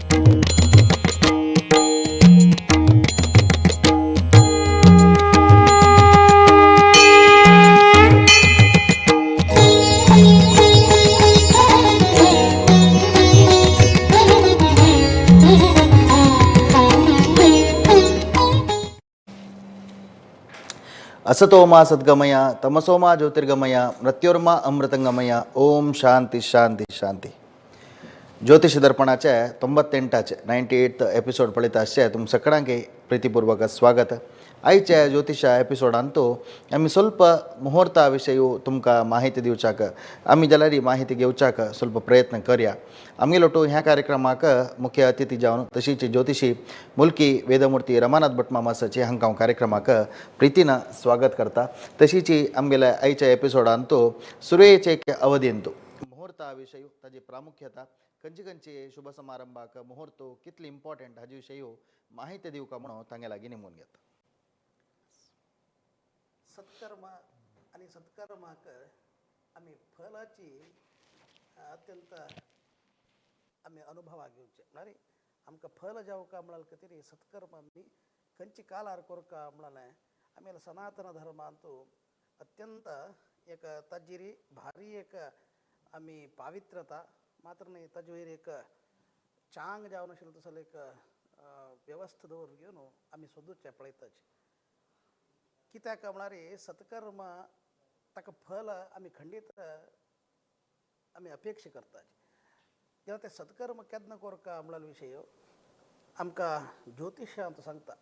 असतोमा सद्गमय तमसोमा ज्योतिर्गमय मृत्योर्मा अमृतंगमय ओम शांती शांती शांती. ज्योतिष दर्पणाचे 98चे 98th episode पळयत आसचे तुम सगळ्यांक प्रीतीपूर्वक स्वागत. आयच्या ज्योतिषा एपिसोडांतू आमी ಸ್ವಲ್ಪ मुहूर्ता विशयी तुमकां माहिती दिवच्याक आमी जाल्यार ही माहिती घेवच्याक ಸ್ವಲ್ಪ प्रयत्न करया. आमगे लोटू ह्या कार्यक्रमाक मुख्य अतिथी जावन तशीच ज्योतिषी मुल्की वेदमूर्ती रमानाथ भट मामासाचे हांकां हांव कार्यक्रमाक प्रितीन स्वागत करता. तशीच आमगेल्या आयच्या एपिसोडांतू सुरयेचे अवधींतू मुहूर्ता विशयी ताजी प्रामुख्यता खंयची खंयची शुभ समारंभाक मुहूर्त कितली इम्पॉर्टंट हाजे विशयी माहिती दिवका म्हणून तांगे लागीं नेमून घेता. सत्कर्म आणि सत्कर्माक आम्ही फलाची अत्यंत आम्ही अनुभवाक घेवचे म्हळ्यार आमकां फल जावका म्हळ्यार कितें सत्कर्म आमी खंयची कालार करका म्हळ्यार आमी सनातन धर्मांतू अत्यंत एक ताजेरी भारी एक आमी पावित्रता मात्र न्ही ताजे वयर एक चांग जावन आशिल्लो तसो एक वेवस्था दवरून घेवन आमी सोदूचे पळयताचे. कित्याक म्हळ्यार सत्कर्म ताका फल आमी खंडीत आमी अपेक्षा करता. जेन्ना ते सत्कर्म केन्ना करता म्हळ्यार विशय आमकां ज्योतिशांत सांगता.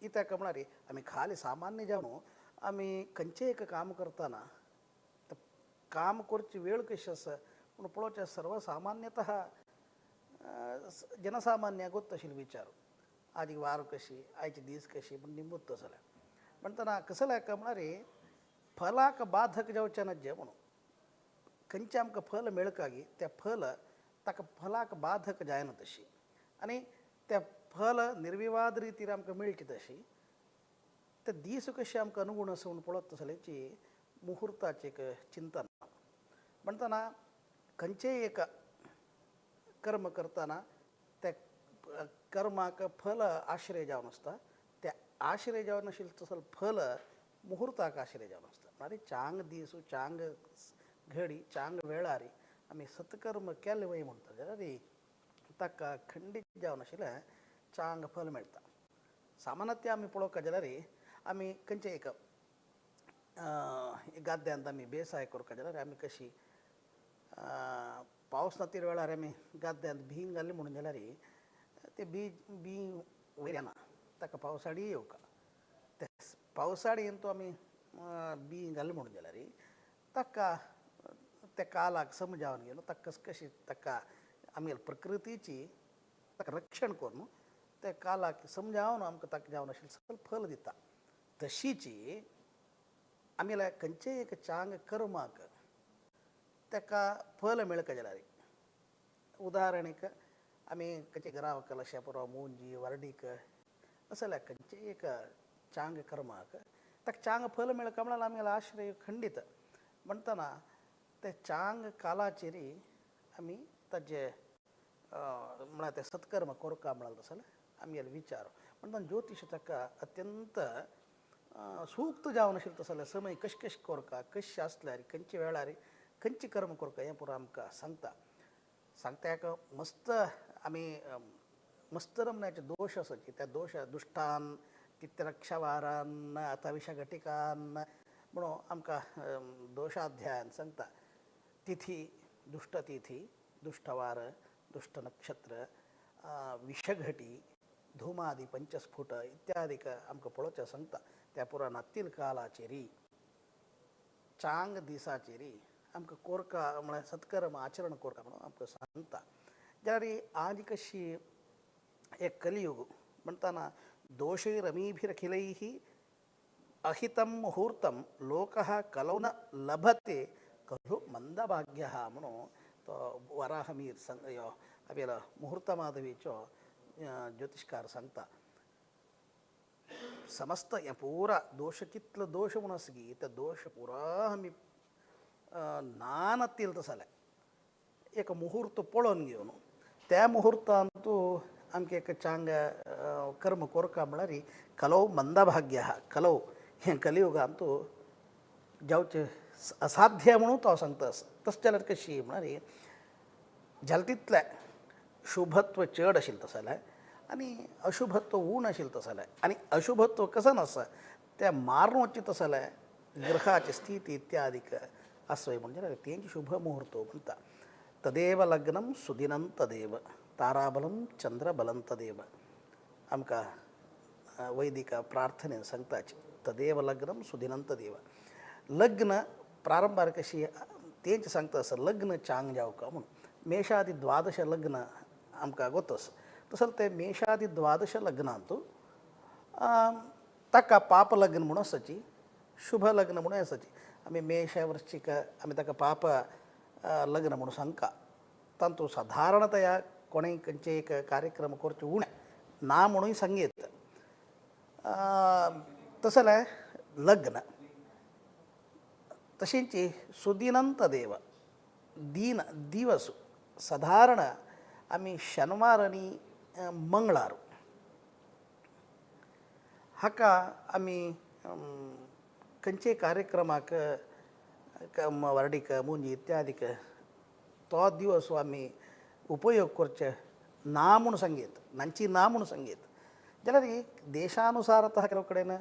कित्याक म्हळ्यार आमी खाली सामान्य जावन आमी खंयचें एक काम करतना काम करची वेळ कशी आसा पूण पळोवचें सर्वसामान्यतः जनसामान्याकूच तशी विचार आजी वार कशी आयचे दीस कशी पूण निमूत तसो जाल्यार म्हणटना कसं लायक म्हळ्यार फलाक बाधक जावचें नजे म्हणून खंयचें आमकां फल मेळकागी तें फल ताका फलाक बाधक जायना तशी आनी तें फल निर्विवाद रितीन आमकां मेळची तशी ते दीस कशे आमकां अनुगूण आसा म्हूण पळोवप तसल्याची मुहूर्ताचें एक चिंतन म्हणटना खंयचेय एक कर्म करतना त्या कर्माक फल आश्रय जावन आसता. त्या आश्रय जावन आशिल्लो तसो फल मुहूर्ताक आश्रय जावन आसता. म्हळ्यार चांग दीस चांग घडी चांग वेळार आमी सत्कर्म केले वय म्हणटा जाल्यार ताका खंडीत जावन आशिल्लें चांग फल मेळटा. सामान्यतया आमी पळोवंक जाल्यार आमी खंयचेय एक गाद्यांत आमी बेसाय करता जाल्यार आमी कशी पावस नातीर वेळार आमी गाद्यांत बीं घाली म्हणून जाल्यार ते बीं वयर येना ताका पावसाळी येवका. ते पावसाळीन तो आमी बीं घाली म्हणून जाल्यार ताका त्या कालाक समजावन घेवन ताका कशी ताका आमी प्रकृतीची ताका रक्षण करून त्या कालाक समजावन आमकां ताका जावन आशिल्लें सकल फल दिता. तशीच आमी खंयचेय एक चांग कर्माक ताका फल मेळका जाल्यार उदाहरणीक आमी खंयचे घराक लक्षां पुरो मुंजी वर्डीक असो जाल्यार खंयचेय एक चांग कर्माक ताका चांग फल मेळका म्हळ्यार आमी आश्रय खंडीत म्हणटना ते चांग कालाचेर आमी ताजे म्हळ्यार ते सत्कर्म करका म्हळ्यार तसो आमी विचार म्हणटना ज्योतिश ताका अत्यंत सूक्त जावन आशिल्लो तसो समय कशें कशें करता कशें आसल्यार खंयचे वेळार खंयचे कर्म करता हें पुरो आमकां सांगता. सांगताक मस्त आमी मस्त नमण्याचे दोश आसात त्या दोश दुश्टान तित्यरक्षवारान अथविश घटिकान म्हणून आमकां दोशाध्यायान सांगता. तिथी दुष्ट तिथी दुष्टवार दुष्ट नक्षत्र विषघटी धुमादी पंचस्फुट इत्यादीक आमकां पळोवचें सांगता. त्या पुराणातील कालाचेरी चांग दिसाचेरी आमकां कोरका म्हळ्यार सत्कर्म आचरण कोरका म्हणून आमकां सांगता. जाल्यार आज कशी एक कलियुग म्हणटना दोषैरमीभिरखिलैः अहितं मुहूर्तं लोकः कलौ न लभते खलु मंदभाग्यः म्हणून तो वराहमीर हावेला मुहूर्त माधवीचो ज्योतिषकार सांगता. समस्त हें पुरा दोश कितलो दोश म्हणून आसा गी ते दोश पुरा आमी ना नातील तसो जाल्यार एक मुहूर्त पळोवन घेवन त्या मुहूर्तांतू आमके एक चांग कर्म कोरका म्हळ्यार कलौ मंदभाग्य कलौ हे कलियुगांतू जावचे असाध्य म्हणून तो सांगतास तस जाल्यार कशी म्हळ्यार जाल तितलें शुभत्व चड आशिल्लें तसलें आनी अशुभत्व उण आशिल्लें तसलें आनी अशुभत्व कसं आसा तें मारून वचचें तसलें ग्रहाची स्थिती इत्यादीक आसय म्हणजे तेंची शुभ मुहूर्त म्हणटा तदेव लग्नं सुदिनं तदेव ताराबलं चंद्रबलं तदेव आमकां वैदिक प्रार्थनेन सांगताची तदेव लग्नं सुदिनं तदेव लग्न प्रारंभार कशी तेंच सांगता आसा लग्न चांग जावका म्हणून मेषादी द्वादश लग्न आमकां गोतस तसले ते मेषादी द्वादश लग्नांतू ताका पाप लग्न म्हणून आसाची शुभ लग्न म्हणून आसाची आमी मेष वृश्चिक आमी ताका पाप लग्न म्हणून सांगता तांतू साधारणतया कोणेंय खंयचे एक कार्यक्रम करचे उणें ना म्हणून सांगीत तसलें लग्न तशेंची सुदिनंत देव दीन दिवस साधारण आमी शेनवार आनी मंगळार हाका आमी खंयचे कार्यक्रमाक वर्डीक मुंजी इत्यादीक तो दिवस आमी उपयोग करचे ना म्हूण सांगीत नांची ना म्हूण सांगीत जाल्यार देशानुसारतः केलो कडेन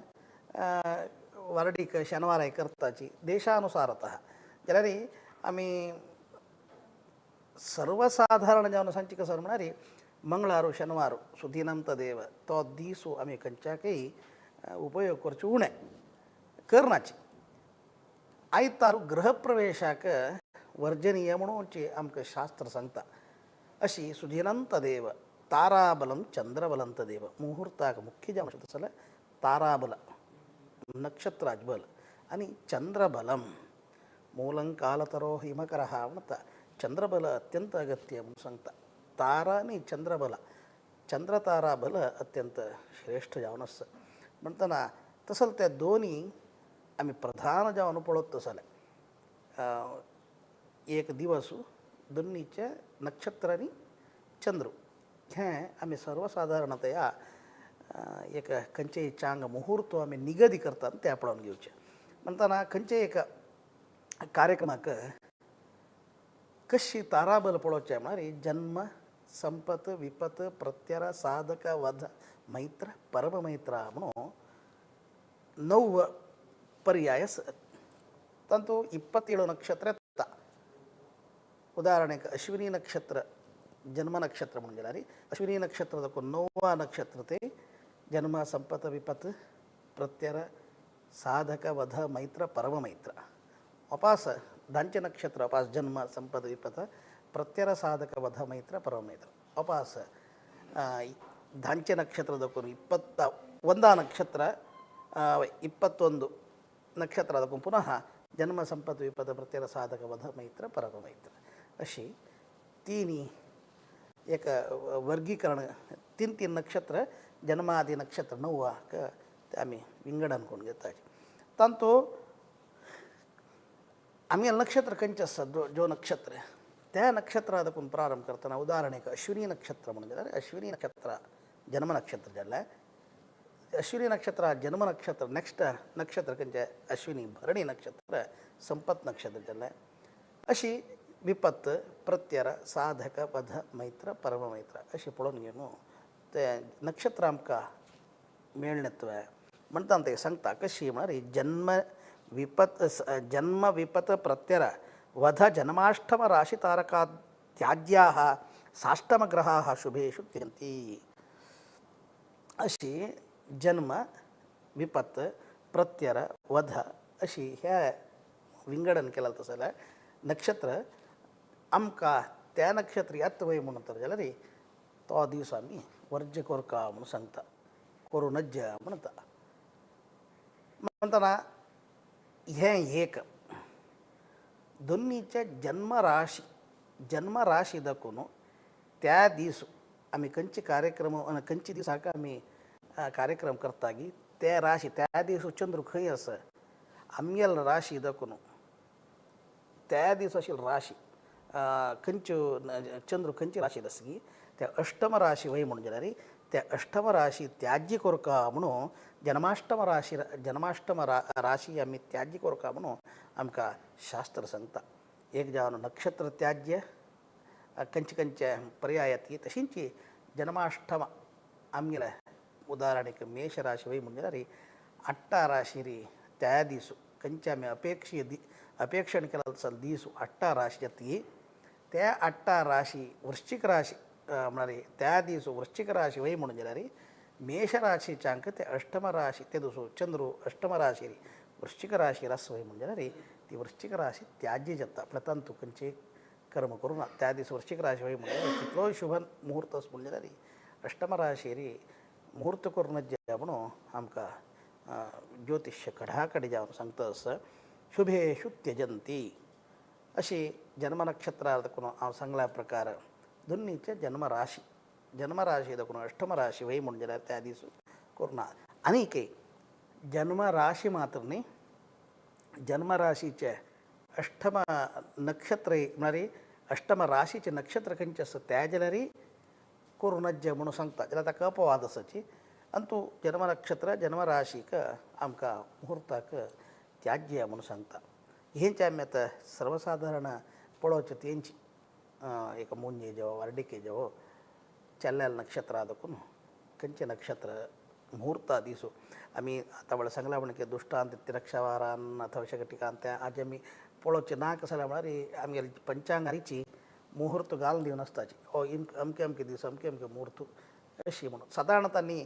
वर्डीक शेनवाराय करताची देशानुसारतः जाल्यार आमी सर्वसाधारण जावन सांगचे कसर म्हळ्यार मंगळारू शेनवार सुदिनंत देव तो दीस आमी खंयच्याकय उपयोग करचे उणें करनाचे आयतार गृहप्रवेशाक वर्जनीय म्हणून आमकां शास्त्र सांगता अशी सुदिनंत देव ताराबलं चंद्रबलं तदेव मुहूर्ताक मुख्य जावन जाल्यार ताराबल नक्षत्राच बल आनी चंद्रबलम मूलं कालतरो हिमकरः म्हणटा चंद्रबल अत्यंत अगत्य म्हणून सांगता तारा आनी चंद्रबल चंद्रतारा बल अत्यंत श्रेष्ठ जावन आसा म्हणटना तसले ते दोनी आमी प्रधान जावन पळोवप तसले एक दिवस दोनीचे नक्षत्र आनी चंद्र हें आमी सर्वसाधारणतया एक खंयचेय चांग मुहूर्त आमी निगदी करतात तें पळोवन घेवचें म्हणटना खंयचेय एक कार्यक्रमाक कशी ताराबल पळोवचें म्हळ्यार जन्म संपत विपत प्रत्यय साधक वध मैत्र परममैत्र म्हणून 9 पर्याय आसात तातूंत 27 नक्षत्र येता उदाहरणेक अश्विनी नक्षत्र जन्म नक्षत्र म्हणून जाल्यार अश्विनी नक्षत्र देखून 9 नक्षत्र ते जन्म संपत विपत प्रत्यय साधक वध मैत्र परममैत्र अपास धांचे नक्षत्र अपास जन्म संपत विपत प्रत्यय साधक वध मैत्र परममैत्र अपास धांचे नक्षत्र देखून 21 नक्षत्र 21 नक्षत्र देखून पुनः जन्म संपत विपत प्रत्यय साधक वध मैत्र परममैत्र अशी तीन एक वर्गीकरण 3 नक्षत्र जन्मादी नक्षत्र 9 ते आमी विंगडन करून घेता तांतू आमी नक्षत्र खंयचे आसतात जो नक्षत्र त्या नक्षत्रा देखून प्रारंभ करतना उदाहरणेक अश्विनी नक्षत्र म्हणून जाल्यार अश्विनी नक्षत्र जन्म नक्षत्र जाल्यार अश्विनी नक्षत्र जन्म नक्षत्र नेक्स्ट नक्षत्र खंयचे अश्विनी भरणी नक्षत्र संपत नक्षत्र जाल्यार अशी विपत्त प्रत्यय साधक वध मैत्र परममैत्र अशी पळोवन घेवन ते नक्षत्र आमकां मेळ्ळेत्व म्हणटा ते सांगता कशी म्हळ्यार जन्म विपत प्रत्यय वध जन्माष्टम राशि तारका त्याज्याः साष्टम ग्रहाः शुभेषु तिष्ठन्ति अशी जन्म विपत प्रत्यय वध अशी ह्या विंगडन केला तसं जाल्यार नक्षत्र आमकां त्या नक्षत्र येत वय म्हणून तर जाल्यार तो दीस आमी वर्ज्य कोरका म्हणून सांगता करू नज्य म्हणटा म्हणटना हें एक दोनीचे जन्म राशी दाखोवन त्या दीस आमी खंयचे कार्यक्रम खंयचे दिसाक आमी कार्यक्रम करता की ते राशी त्या दीस चंद्र खंय आसा आमगेल राशी दाखोवन त्या दीस आशिल्ली राशी खंयच्यो चंद्र खंयची राशी आसा की त्या अष्टम राशी वय म्हणून गेला रे त्या अष्टम राशी त्याज्य कोरका म्हणून जन्माष्टम राशी आम्ही त्याज्य कोरका म्हणून आमकां शास्त्र सांगता एक जावन नक्षत्र त्याज्य कंचे पर्याय ती तशींची जन्माष्टम आमगेले उदाहरणीक मेष राशी वय म्हणून रे 8 राशी री त्या दिसू कंचे आम्ही अपेक्षण केला चल दिसू 8 राशी ती त्या 8 राशी वृश्चिक राशी म्हणणारे त्या दिवस वृश्चिक राशी वय म्हणून गेला रे मेष राशीच्या अंक ते अष्टम राशी ते दुसो चंद्रू अष्टम राशी रे वृश्चिक राशी रस वय म्हणजे रे ती वृश्चिक राशी त्याज्य जाता प्रतंतु कंचे कर्म करून त्या दिवस वृश्चिक राशी वय म्हणजे कितलो शुभ मुहूर्त म्हणजे रे अष्टम राशी रे मुहूर्त करून जे म्हणून आमकां ज्योतिष्य कडाकडे जावन सांगता असं शुभेषु त्यजंती अशी जन्मनक्षत्रार्थ करून हांव सांगल्या प्रकार दोन्हीचे जन्मराशी दखून अष्टम राशी वय म्हणून जाल्यार त्या दीस करून आनीक जन्मराशी मात्र न्ही जन्मराशीचे अष्टम नक्षत्र म्हळ्यार अष्टम राशीचे नक्षत्र खंयचे आसा त्या जाल्यार करुणज्य म्हणून सांगता जाल्यार ताका अपवाद आसाची अंतू जन्मनक्षत्र जन्मराशीक आमकां मुहूर्ताक त्याज्य म्हणून सांगता हेंचे आमी आतां सर्वसाधारण पळोवचें तेंची एक मुंजे जावं वार्डिके जावं चल्ल्याल नक्षत्र आदकून खंयचे नक्षत्र मुहूर्ता दिसू आमी आतां म्हळ्यार सांगला म्हणके दुश्टांत तिरक्षावारान अथवा शकटिकांत आज आमी पळोवचें ना कसो जाल्यार म्हळ्यार आमगेली पंचांगारीची मुहूर्त घालून दिवन आसताची हो अमके अमके दीस अमके अमके मुहूर्त अशी म्हणून सादारणतांनी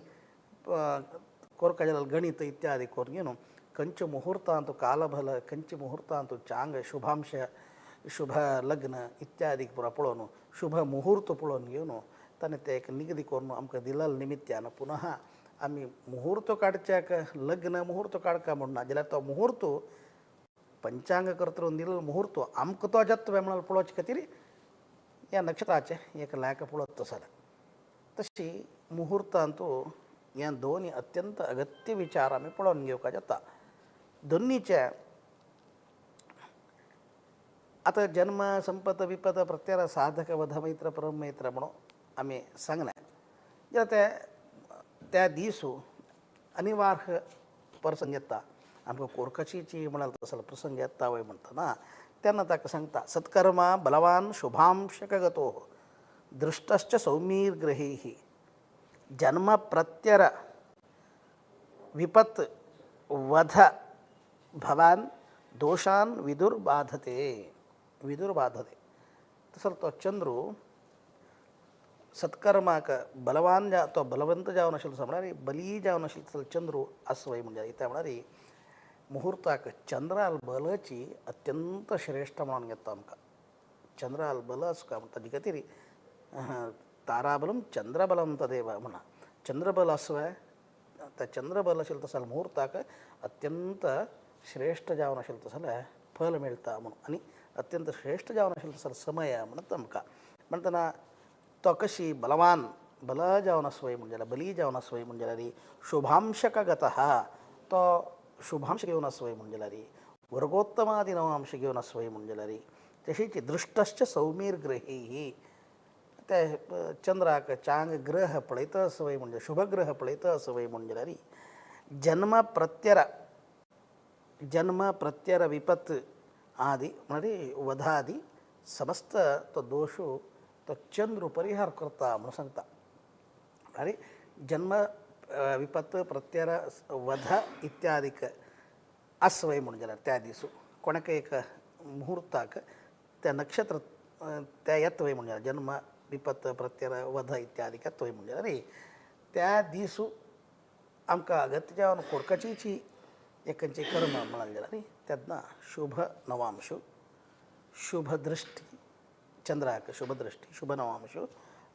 कोरका जाल्यार गणित इत्यादी करून घेवन खंयचे मुहूर्तांत कालभल खंयचे मुहूर्तांत चांग शुभांश शुभ लग्न इत्यादी पुरा पळोवन शुभ मुहूर्त पळोवन घेवन ताणें ते एक निगडी करून आमकां दिलेले निमित्यान पुनः आमी मुहूर्त काडच्याक लग्न मुहूर्त काडका म्हणना जाल्यार तो मुहूर्त पंचांग कर्तरून दिलेलो मुहूर्त आमकां तो जत्वे म्हणून पळोवचे खातीर ह्या नक्षत्राचे एक लायक पळोवप तसो तशी मुहूर्तांतू ह्या दोन अत्यंत अगत्य विचार आमी पळोवन घेवपाक जाता दोन्हीचे आता जन्म संपत विपत प्रत्यार साधक वध मैत्र परम मैत्र म्हणून आमी सांगलें जाल्यार त्या दिसू अनिवार्य प्रसंग येता आमकां कोरकशीची म्हणाल तसो प्रसंग येता वय म्हणटा तेन्ना ताका सांगता सत्कर्मा बलवान शुभांशकगतो दृष्टश्च सौमीर ग्रहीः जन्म प्रत्यर विपत् वध भवान दोषान विदुर्बाधते तसं तो चंद्रू सत्कर्माक बलवान तो बलवंत जावन आशिल्लो तसो म्हळ्यार बली जावन आशिल्लो तसो चंद्रू आस वय म्हणजे त्या म्हळ्यार मुहूर्ताक चंद्राल बलाची अत्यंत श्रेष्ठ म्हणून घेता आमकां चंद्राल बल आसा काय ताजे खातीर ताराबलम चंद्रबलम तदेव म्हणा चंद्रबल आसवय त्या चंद्रबल आशिल्लो तसो मुहूर्ताक अत्यंत श्रेष्ठ जावन आशिल्लो तसो फल मेळटा म्हणून आनी अत्यंत श्रेष्ठ जावन आशिल्लो तसो समय म्हणत आमकां म्हणटना तो कशी बलवान बल जावन आसवय म्हणजे बली जावन आसवय म्हणजे जाल्यार शुभांशक गतः तो शुभांश घेवन आसवय म्हणजे जाल्यार वर्गोत्तमादी नवांश घेवन आसवय म्हणजे जाल्यार तशीच दृष्टश्च सौमीर ग्रहीः ते चंद्राक चांग ग्रह पळयता आसवय म्हणजे शुभ ग्रह पळयता आसवय म्हणजे जाल्यार जन्म प्रत्यय विपत् आदि म्हणजे वधादी समस्त तो दोषू तो चंद्र परिहार करता म्हणून सांगता अरे जन्म विपत् प्रत्यय वध इत्यादीक आसवय म्हणून जाल्यार त्या दिसू कोणाक एक मुहूर्ताक त्या नक्षत्र त्या येतवय म्हणजे जन्म विपत् प्रत्यय वध इत्यादीक येतवय म्हणजे अरे त्या दिसू आमकां अगत्य जावन कोरकाची एकंचे कर्म म्हणाल जाल्यार तेन्ना शुभ नवांश शुभ दृष्टी चंद्राक शुभ दृष्टी शुभ नवांश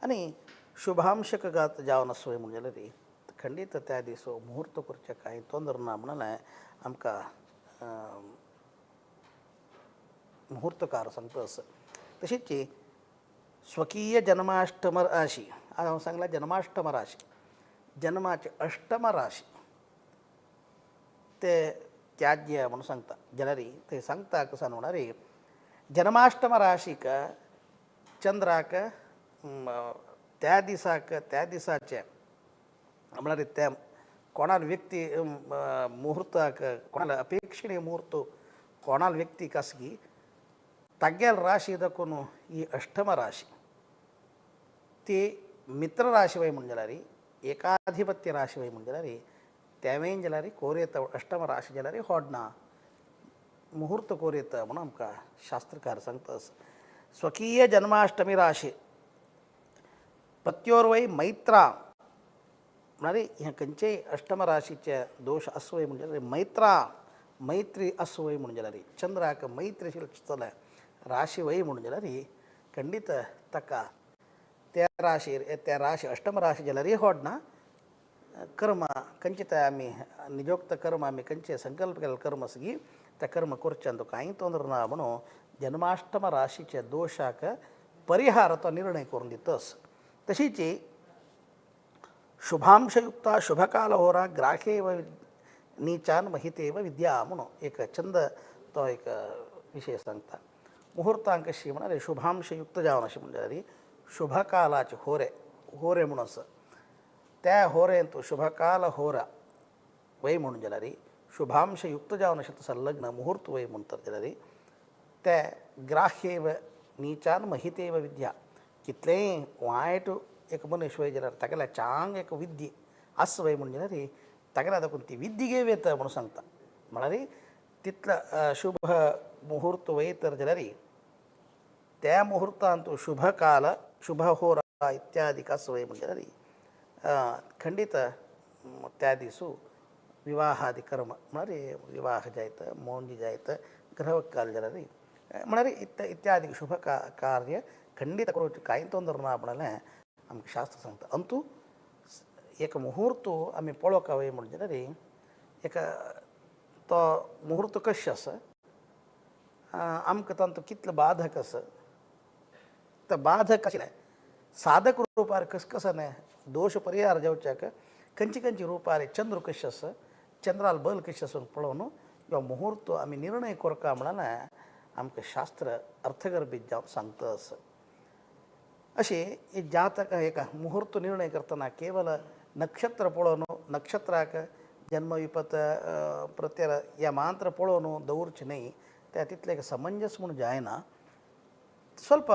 आनी शुभांशक घात जावन आसवय म्हणजे जाल्यार खंडीत त्या दिसो मुहूर्त करचे कांय तोंदर ना म्हणल्यार आमकां मुहूर्तकार सांगता आसा तशीच स्वकीय जन्माष्टम राशी आज हांव सांगला जन्माष्टम राशी जन्माचे अष्टम राशी ते त्याज्य म्हणून सांगता जाल्यार ते सांगता कसं म्हणल्यार जन्माष्टम राशीक चंद्राक त्या दिसाचे म्हणल्यार त्या कोणाल व्यक्ती मुहूर्ताक कोणाल अपेक्षणीय मुहूर्त कोणाल व्यक्ती कसगी तग्गेल राशी दखून ही अष्टम राशी ती मित्र राशी वय म्हणून जाल्यार एकाधिपत्य राशी वय म्हणून जाल्यार त्यावेन जाल्यार कोरयेत अष्टम राशी जाल्यार होडना मुहूर्त कोरयेत म्हणून आमकां शास्त्रकार सांगता स्वकीय जन्माष्टमी राशी पत्योर्वय मैत्रा म्हणारे ह्या खंयचेय अष्टम राशीचे दोष असवय म्हणजे मैत्रा मैत्री असवय म्हणून जाल्यार चंद्राक मैत्रीशील राशी वय म्हणून जाल्यार खंडीत ताका त्या राशी अष्टम राशी जाल्यार होडना कर्म खंयचे आमी निजोक्त कर्म आमी खंयचे संकल्प केले कर्म आसगी त्या कर्म करचे तो कांय तोंदर ना म्हणून जन्माष्टम राशीच्या दोषाक परिहार तो निर्णय करून दितस तशीच शुभांशयुक्ता शुभकाल होरा ग्राहेव नीचान महितेव विद्या म्हणून एक छंद तो एक विषय सांगता मुहूर्तांक कशी म्हणाले शुभांशयुक्त जावन अशें म्हणजे शुभकालाचे होरे म्हणून आसा त्या होरेन तूं शुभकाल होरा वय म्हणून जाल्यार शुभांशयुक्त जावन अशें तसं लग्न मुहूर्त वय म्हणटात जाल्यार ते ग्राह्येव नीचान महितेव विद्या कितलेंय वायट एक मनीस वय जाल्यार तागेल्या चांग एक विद्य आस वय म्हणून जाल्यार तागेल्या देखून ती विद्य घेव येता म्हणून सांगता म्हळ्यार तितलो शुभ मुहूर्त वय तर जाल्यार त्या मुहूर्तांत तूं शुभकाल शुभहोरा इत्यादी आस वय म्हणजे जाल्यार खंडीत त्या दिसू विवाहादी कर्म म्हळ्यार विवाह जायत मोंजी जायत ग्रहकाल जाल्यार म्हळ्यार इत्यादी शुभ कार्य खंडीत करूचे कांय तोंदर ना म्हणल्यार आमकां शास्त्र सांगता अंतू एक मुहूर्त आमी पळोवंक वय म्हणून जाल्यार एक तो मुहूर्त कशें आसा आमकां तांतूं कितलो बाधक आसा तो बाधक आशिल्ले साधक रुपार कसकसाने दोष परिहार जावच्याक खंयची रुपार चंद्र कशें आसा चंद्राल बल कशें आसा पळोवन ह्यो मुहूर्त आमी निर्णय करता म्हणल्यार आमकां शास्त्र अर्थगर्भीत जावन सांगता आसा अशें जातक एक मुहूर्त निर्णय करतना केवल नक्षत्र पळोवन नक्षत्राक जन्म विपत प्रत्यय ह्या मात्र पळोवन दवरचें न्हय त्या तितलें एक समंजस म्हूण जायना स्वल्प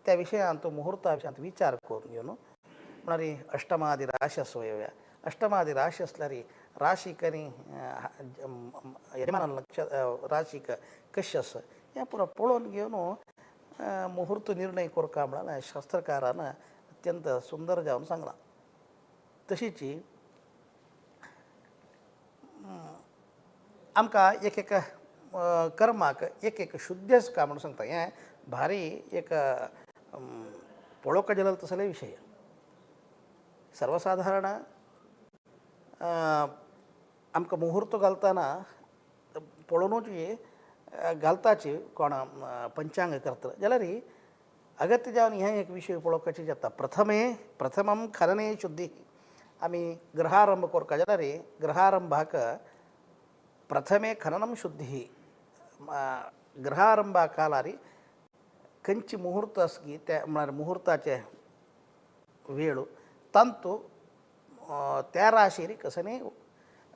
त्या विशयान तूं मुहूर्ता विशयांत विचार करून घेवन म्हळ्यार अष्टमादी राशी आसा वय अष्टमादी राशी आसल्यार राशीक आनी यजमान राशीक कशें आसा हें पुरो पळोवन घेवन मुहूर्त निर्णय करता म्हणल्यार शास्त्रकारान अत्यंत सुंदर जावन सांगलां तशीच आमकां एक कर्माक एक शुद्ध आसता म्हणून सांगता हें भारी एक पळोवंक गेल्यार तसले विशय सर्वसाधारण आमकां मुहूर्त घालतना पळोवनूच घालताची कोण पंचांग करता जाल्यार अगत्य जावन हें एक विशय पळोवपाचें जाता प्रथमम खनने शुद्धी आमी ग्रहारंभ करता जाल्यार ग्रहारंभाक प्रथमे खननम शुद्धी ग्रहारंभा कालार खंयची मुहूर्त आसगी त्या म्हळ्यार मुहूर्ताचे वेळ तांतू त्या राशीर कसने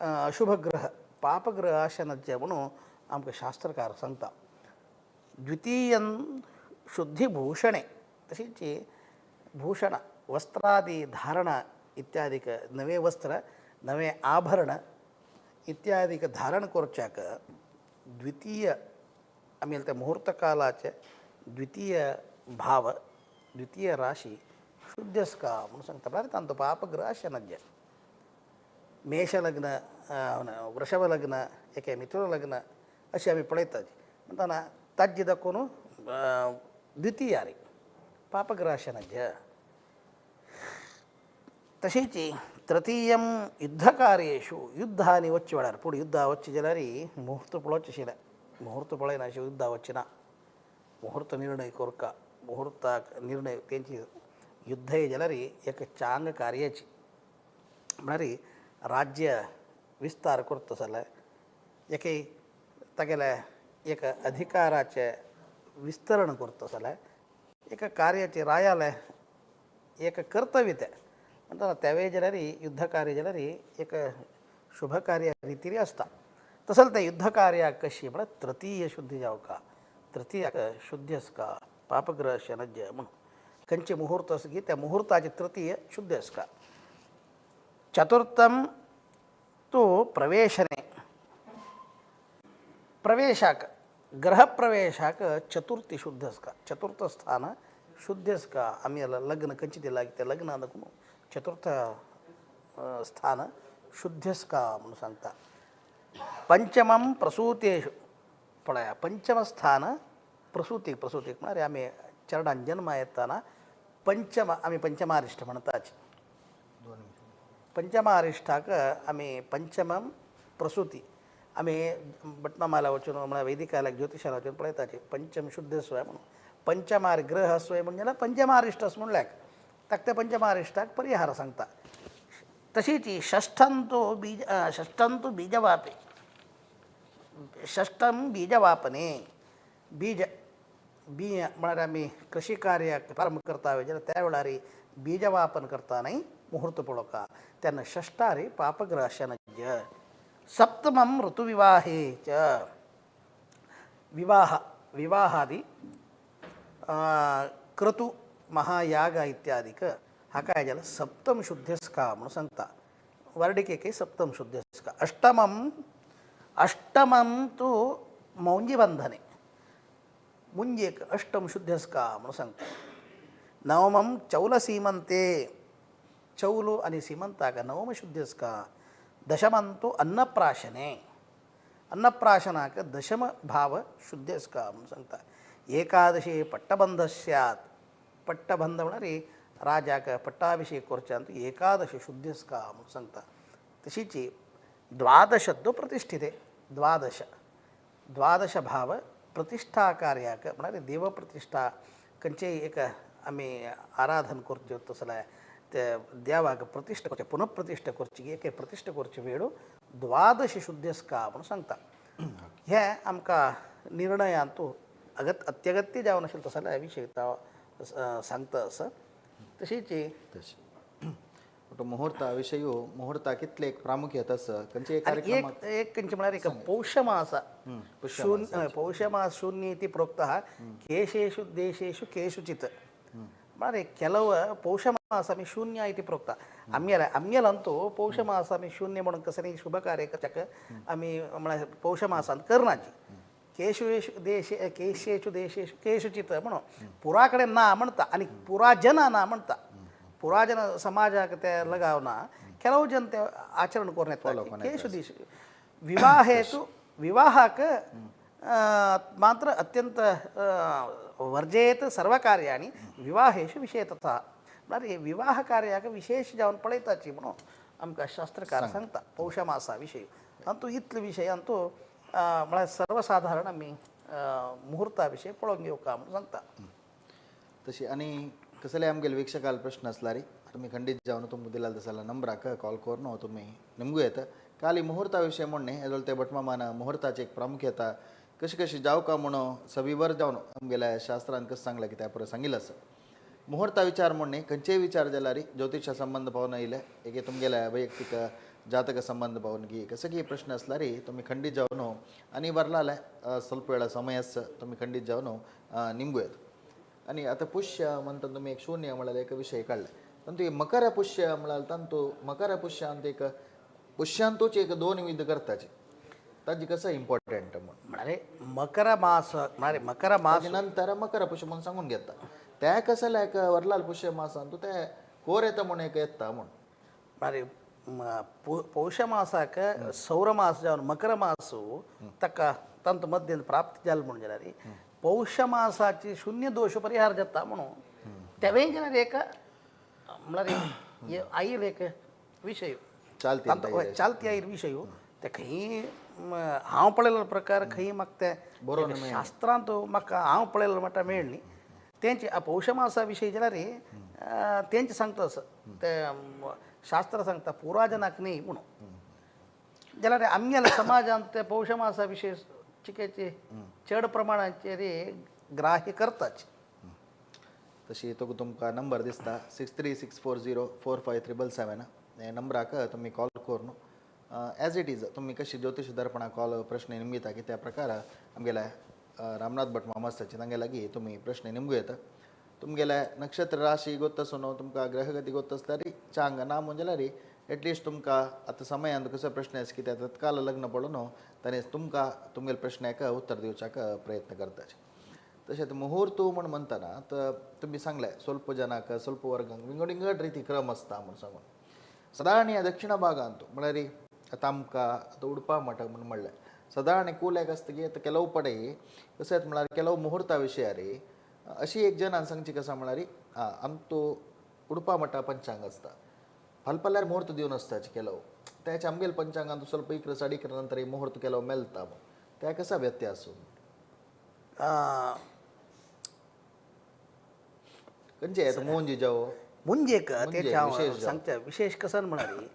अशुभ ग्रह पापग्रह आशनज्य म्हणून आमकां शास्त्रकार सांगता द्वितीयन शुद्धिभूषणे तशीच भूषण वस्त्रादी धारण इत्यादीक नवे वस्त्र नवे आभरण इत्यादीक धारण करच्याक द्वितीय आमी त्या मुहूर्त कालाचे द्वितीय भाव द्वितीय राशी शुद्ध आसका म्हणून सांगता म्हळ्यार तांचो पापग्रह आशनज्य मेषलग्न वृषभ लग्न एके मिथुन लग्न अशें आमी पळयतात म्हणटना ताजे दाखोवन द्वितीयारी पापग्राशनज्य तशीच तृतीयम युद्धकार्येषु युद्धानी वच्चे वेळार पूण युद्धा वच्चे जाल्यार मुहूर्त पळोवचें आशिल्लें मुहूर्त पळयना अशें युद्धा वचना मुहूर्त निर्णय करका मुहूर्ताक निर्णय तेंची युद्ध हे जाल्यार एक चांग कार्याची म्हळ्यार राज्य विस्तार करता जाल्यार एके तागेले एक अधिकाराचे विस्तरण करता जाल्यार एका कार्याचे रायाले एक कर्तव्य ते म्हणटा त्यावेळी जाल्यार युद्ध कार्य जाल्यार एक शुभ कार्य रितीरी आसता तसं ते युद्ध कार्याक कशी म्हळ्यार तृतीय शुद्धी जावका तृतीयाक शुद्धी आसका पापग्रह शनज्य म्हणून खंयचे मुहूर्त आसा की त्या मुहूर्ताची तृतीय शुद्धी आसका चतुर्थम तू प्रवेशने प्रवेशाक ग्रहप्रवेशाक चतुर्थी शुद्ध आसका चतुर्थ स्थान शुद्ध आसका आमी लग्न खंयचे दिला त्या लग्नाक लागून चतुर्थ स्थान शुद्ध आसका म्हणून सांगता पंचमम प्रसूतेषु पळया पंचम स्थान प्रसूतीक म्हळ्यार आमी चरडान जन्म येताना पंचम आमी पंचमारिष्ट म्हणटाच पंचमारिष्टाक आमी पंचमम प्रसूती आमी भटमामाला वचून म्हळ्यार वैदिकाला ज्योतिशाला वचून पळयताचे पंचम शुद्ध स्वय म्हणून पंचमार ग्रह स्वय म्हणजे जाल्यार पंचमारिष्ट आस म्हणल्याक ताका त्या पंचमारिष्टाक परिहार सांगता तशीच षष्ठंतु बीजवापे षष्ठम बीजवापने बीज म्हळ्यार आमी कृषी कार्याक प्रारंभ करता जाल्यार त्या वेळार बीजवापन करताना मुहूर्त पळोवका तेन्ना षष्ठारी पापग्रह शनज्य सप्तमम ऋतुविवाहे च विवाहादी क्रतु महायाग इत्यादिक हाका जाल्यार सप्तम शुद्धस्का म्हणून सांगता वर्डिकेके सप्तम शुद्धस्का अष्टमम तू मौंजीबंधने मुंजेक अष्टम शुद्धस्का म्हणून सांगता नवमम चौलसीमंते चौलु आणि सीमंताक नवम शुद्धस्का दशमंतु अन्नप्राशने अन्नप्राशनाक दशम भाव शुद्धस्का म्हणून सांगता एकादशी पट्टबंध स्यात् पट्टबंध म्हळ्यार राजाक पट्टाभिषेक करच्यांत एकादशी शुद्धस्का म्हणून सांगता तशीच द्वादशद्दो प्रतिष्ठिते द्वादश भाव प्रतिष्ठा कार्याक म्हळ्यार देवप्रतिष्ठा खंयचे एक आमी आराधन करच्यो तसल्या ते देवाक प्रतिश्ठा करचे पुनःप्रतिश्ठा करची एक प्रतिश्ठा करची वेळ द्वादश शुद्धस्का म्हणून सांगता हे आमकां निर्णयांतू अत्यगत्य जावन नाशिल्लो तसो जाल्यार विशय सांगता असं तशीच मुहूर्ता विशयू मुहूर्ता कितले एक प्रामुख्यता आसा खंयचे एक खंयचे म्हळ्यार एक पौषमास पौषमास शून्य इति प्रोक्तः केशेषु देशेषु केषुचित् म्हळ्यार ಕೆಲವು ಪೌಷಮಾಸ आमी शून्य इति प्रोक्ता आमगेलांतू पौषमास आमी शून्य म्हणून कसं शुभ कार्य करच्याक आमी म्हळ्यार पौषमासांत करनाची केशेषु देशेषु केषुचित म्हणून पुरा कडेन ना म्हणटा आनी पुराजन ना म्हणटा पुराजन समाजाक ते लगावना ಕೆಲವು जन ते आचरण करून येता केषु देश विवाहाक मात्र अत्यंत वर्जेत सर्व कार्याणी विवाहेषु विशेषतः म्हळ्यार विवाह कार्याक विशेष जावन पळयताची म्हणून आमकां शास्त्रकार सांगता पौषमासा विशय अंतू इतले विशय अंतू म्हळ्यार सर्वसाधारण आमी मुहूर्ता विशय पळोवंक घेवका म्हणून सांगता तशी आनी कसले आमगेले वीक्षकाल प्रश्न आसला रे तुमी खंडीत जावन तुमकां दिला तसला नंबराक कॉल करून तुमी निमगू येता खाली मुहूर्ता विशय म्हणणे हेजो ते भटमामान मुहूर्ताची एक प्रामुख्यता कशी कशी जावका म्हणून सविवर जावन आमगेल्या शास्त्रांत कसं सांगलां की त्या परस सांगिल्लें आसा मुहूर्ता विचार म्हणणे खंयचेय विचार जाल्यार ज्योतिषा संबंध पावन येयले एक तुमगेल्या वैयक्तीक जातक संबंध पावन की कसं की प्रश्न आसला रे तुमी खंडीत जावन आनी बरलाले ಸ್ವಲ್ಪ वेळा समय आसा तुमी खंडीत जावन निमगू येता आनी आतां पुष्य म्हणटा तुमी एक शून्य म्हळ्यार एक विशय काडले परंतु मकर पुष्य म्हळ्यार तांतू मकर पुष्यांत एक पुष्यांतूच एक दोन विध करताचे ताजी कसं इम्पॉर्टंट म्हळ्यार मकर मास नंतर मकर पुष्य म्हणून सांगून घेता त्या कसं लायक वरलाल पुष्य मासांतू ते कोर येता म्हणून एक येता म्हणून म्हळ्यार पौष मासाक सौर मास जावन मकर मासू ताका तंत मध्य प्राप्त जाल म्हणून जाल्यार पौष मासाची शून्य दोष परिहार जाता म्हणून तेवें जाल्यार एक म्हळ्यार आयर एक विशय चालती आयर विशय ते खंय हांव पळयलो प्रकार खंय म्हाका ते शास्त्रांत म्हाका हांव पळयलो म्हणटा मेळ्ळी तेंचे पौष मासा विशय जाल्यार तेंचे सांगता असं ते शास्त्र सांगता पुराजनाक न्ही म्हणून जाल्यार आमगेल्या समाजांत ते पौष मासा विशय चिकेचे चड प्रमाणाचेर ग्राह्य करताच तशी तो तुमकां नंबर दिसता 6364045377 हे नंबराक तुम्ही कॉल करून एज इट इज तुम्ही कशी ज्योतिष दर्पणा कॉल प्रश्न निमगिता की त्या प्रकार आमगेल्या रामनाथ भट मामा आसताचे तांगे लागीं तुम्ही प्रश्न निमगू येता तुमगेल्या नक्षत्र राशी ಗೊತ್ತಸುನೋ नो तुमकां ग्रहगती ಗೊತ್ತಸ್ತಾರಿ चांग ना म्हणजे री एटलिस्ट तुमकां आतां समयान कसो प्रश्न आसा की त्या तत्काल लग्न पडून ताणें तुमकां तुमगेल्या प्रश्नाक उत्तर दिवच्याक प्रयत्न करताचे तशेंच मुहूर्त म्हण म्हणटाना तर तुमी सांगलें स्वल्प जनाक स्वल्प वर्गांक विंगड विंगड रिती क्रम आसता म्हण सांगून सदारण ह्या दक्षिण भागांत म्हळ्यार आतां आमकां आतां उडपा मठक म्हण म्हणलें सदारण कुल्याक आसता की आतां केलो पडे कशें म्हळ्यार केलो मुहूर्ता विशयार अशी एक जनान सांगची कसा म्हळ्यार आमचो उडपा मठा पंचांग आसता फालपाल्यार मुहूर्त दिवन आसताचे केलो त्याच्या आमगेल पंचांगांत स्वल्प इकर साडे इकर नंतर मुहूर्त केलो मेलता त्या कसा व्यत्यय आसूं खंयचे मोहनजी जावो ಮುಂಜೇಕ ಸಂಗತ ವಿಶೇಷ ಕಸನ್ ಮಾಡಾರಿ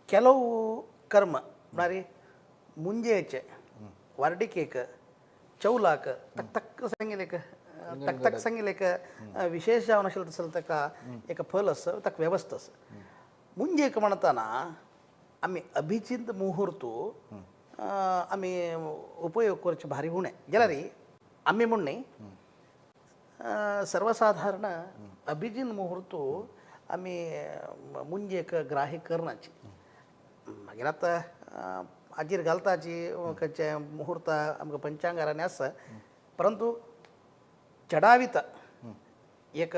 ಕೆಲವು ಕರ್ಮ ಮಾಡಾರಿ ಮುಂಜೇಚೆ ವರ್ಡಿಕೇಕ ಚೌಲಾಕ ತಕ್ ತಕ್ ಸಂಗಿಲೇಕ तक तक सांगितले का विशेष जावन असेल तसं ताका एक फल असं ताका व्यवस्था असं म्हणजे एक म्हणताना आम्ही अभिचिंत मुहूर्त आम्ही उपयोग करचे भारी गुण आहे ज्याला रे आम्ही म्हणणे सर्वसाधारण अभिजिन मुहूर्त आम्ही म्हणजे एक ग्राह्य करण्याची मागीर आतां आजीर घालताची खंयचे मुहूर्त आमकां पंचांगारांनी आसा परंतु चढावीत एक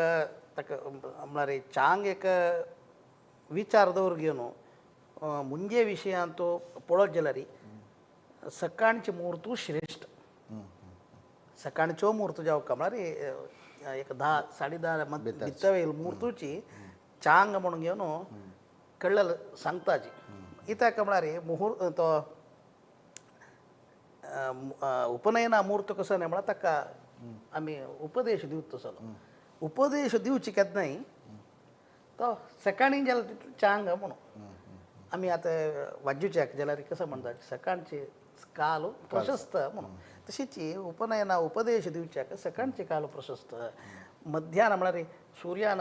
ताका म्हळ्यार चांग एक विचार दवर घेवन म्हणजे विशयांत तो पळोवप जाल्यार सकाळचे मुहूर्त श्रेश्ठ सकाळच्यो मुहूर्त जावं म्हळ्यार एक 10-10:30 भितर मुहूर्तची चांग म्हणून घेवन कळलं सांगताची इत्याक म्हळ्यार मुहूर्त तो उपनयना मुहूर्त कसो न्ही म्हळ्यार ताका आमी उपदेश दिवचो तसो उपदेश दिवचे केन्नाय तो सकाळी जाल्यार तितलो चांग म्हणून आमी आतां वाज्यूच्याक जाल्यार कसो म्हणटा सकाळचे काल प्रशस्त म्हणून तशीच उपनयना उपदेश दिवच्याक सकाळचे काल प्रशस्त मध्यान म्हळ्यार सूर्यान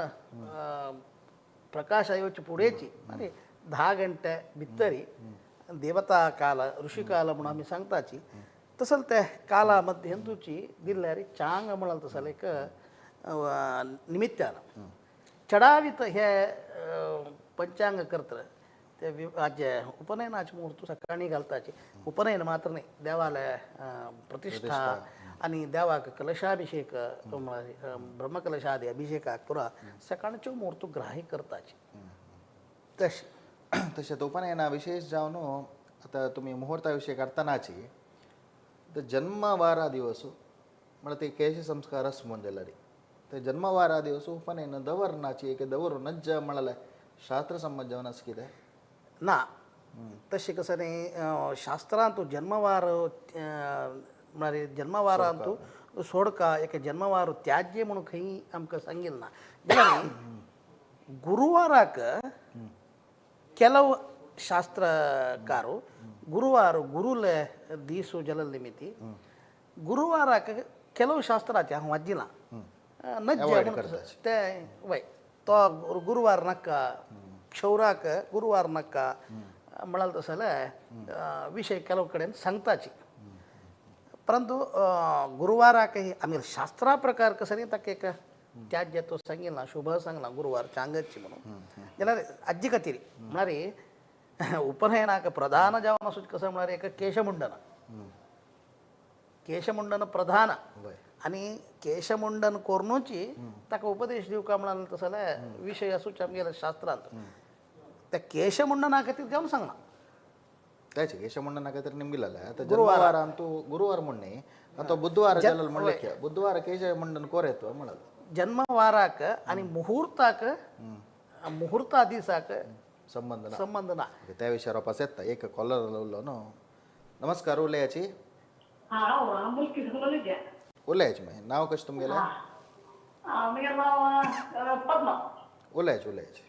प्रकाश येवचे फुडेची आनी 10 गंटे भितरी देवता काल ऋषी काल म्हणून आमी सांगताची तसल त्या काला मध्यंतूची दिल्ल्यार चांग म्हणाल तसं एक निमित्तान चढावीत हे पंचांग करता ते आज उपनयनाचे मुहूर्त सकाळी घालताचे उपनयन मात्र न्ही देवाला प्रतिष्ठा आनी देवाक कलशाभिषेक ब्रह्मकलशादी अभिषेकाक पुरा सकाळच्यो मुहूर्त ग्राह्य करताचे तशेंच उपनयना विशेष जावन आतां तुमी मुहूर्ता विशय करतनाची तर जन्मवारा दिवस म्हळ्यार ते केश संस्कार आस म्हणून जाल्यार ते जन्मवारा दिवस उपनयन दवरनाची एक दवरूनच म्हळ्यार शास्त्र संमत जावन आसा कितें ना तशें कसं न्ही शास्त्रांत जन्मवार म्हळ्यार जन्मवारांत सोडका एक जन्मवार त्याज्य म्हणून खंय आमकां सांगिल्लें ना जाल्यार गुरुवाराक ಕೆಲವು ಶಾಸ್ತ್ರಕಾರು ಗುರುವಾರ ಗುರುಲೆ ದೀಸು ಜಲ ನಿಮಿತಿ ಗುರುವಾರಕ್ಕೆ ಕೆಲವು ಶಾಸ್ತ್ರ ಆಚೆ ಹಾಂ ಅಜ್ಜಿನ ನಜ್ಜೆ ವೈ तो गुरुवार नक्का क्षौराक गुरुवार नक्का म्हणाल तसं विषय ಕೆಲವು ಕಡೆ सांगताची परंतु गुरुवाराकही आम्ही शास्त्रा प्रकार कसं नाही ताका एक त्याज्य तो सांगेल ना शुभ सांगला गुरुवार चांगची म्हणून जाल्यार अज्जी खातीर म्हळ्यार उपनयनाक प्रधान जावन आसूं कसं म्हळ्यार एक केशमुंडन प्रधान आनी केशमुंडन करूनची ताका उपदेश दिवका म्हणाल तसं विशय आसूच आमगेल्या शास्त्रांत त्या केशमुंडना खातीर जावन सांगना त्याचे केशमुंडना खातीर निमगिलेले आता गुरुवार तूं गुरुवार म्हणणे आता बुधवार जाल्यार म्हणले बुधवार केशमुंडन कोरेत म्हणाल जन्मवाराक आनी मुहूर्ता दिसाक संबंध ना त्या विशयार वापस येता एक कॉलर उरलो न्हू नमस्कार उलयाची उलयाची मागीर नांव कशें तुमगेलें उलयाची उलयाची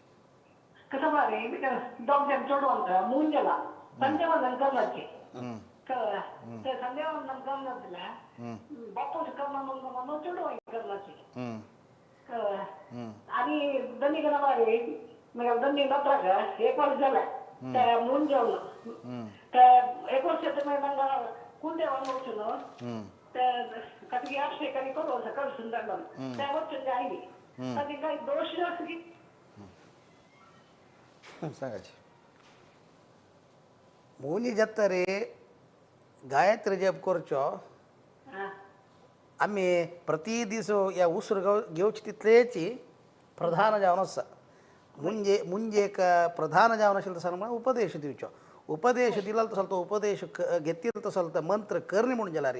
कसं बरं डॉग जन चोडवंत ಮುಂಜಾಲ ಸಂಜೆ ಒಂದನ್ನು ಕರ್ಲಚ್ಚಿ ಸಂಜೆ ಒಂದನ್ನು ಕರ್ಲತ್ತಿಲ್ಲ ಬಾಪು ಕರ್ನ ಚೋಡುವ ಕರ್ಲಚ್ಚಿ आणि दंडी गणवारी मग दंडी नत्राಗ एक वर्ष झाला त्या ಮುಂಜಾವಲು एक वर्ष ನಂಗೆ ಕುಂದೆ ಒಂದು ಕಟ್ಟಿಗೆ ಆಶ್ರಯ ಕಲಿಕೊಂಡು ಒಂದು ಕಳಿಸಿದಾಗ त्यावर आई कधी काही दोष असली सांगायची मुनी जत्तरे गायत्री जप करचो आम्ही प्रति दिवस या उसर घेवची तिथलेची प्रधान जावन आसा मुंजे एक प्रधान जावन आशिल्लो तसो म्हणून उपदेश दिवचो उपदेश दिला तसो तो उपदेश घेतिलो तसो तो मंत्र करणी म्हणून जाल्यार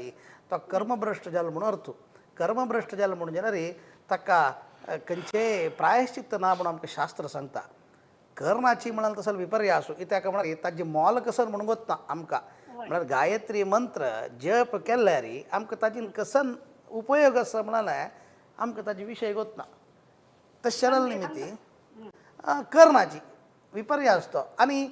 तो कर्मभ्रष्ट जालो म्हणून अर्थ कर्मभ्रष्ट जालो म्हणून जाल्यार ताका खंयचे प्रायश्चित्त ना म्हणून आमकां शास्त्र सांगता कर्णाची म्हणाल तसं विपर्यासू कित्याक म्हळ्यार ताजें मोल कसन म्हणून वता आमकां म्हळ्यार गायत्री मंत्र जप केल्यार आमकां ताजें कसन उपयोग आसा म्हणाल्यार आमकां ताजे विशय वतना तशें निमित्ती कर्णाची विपर्यास तो आनी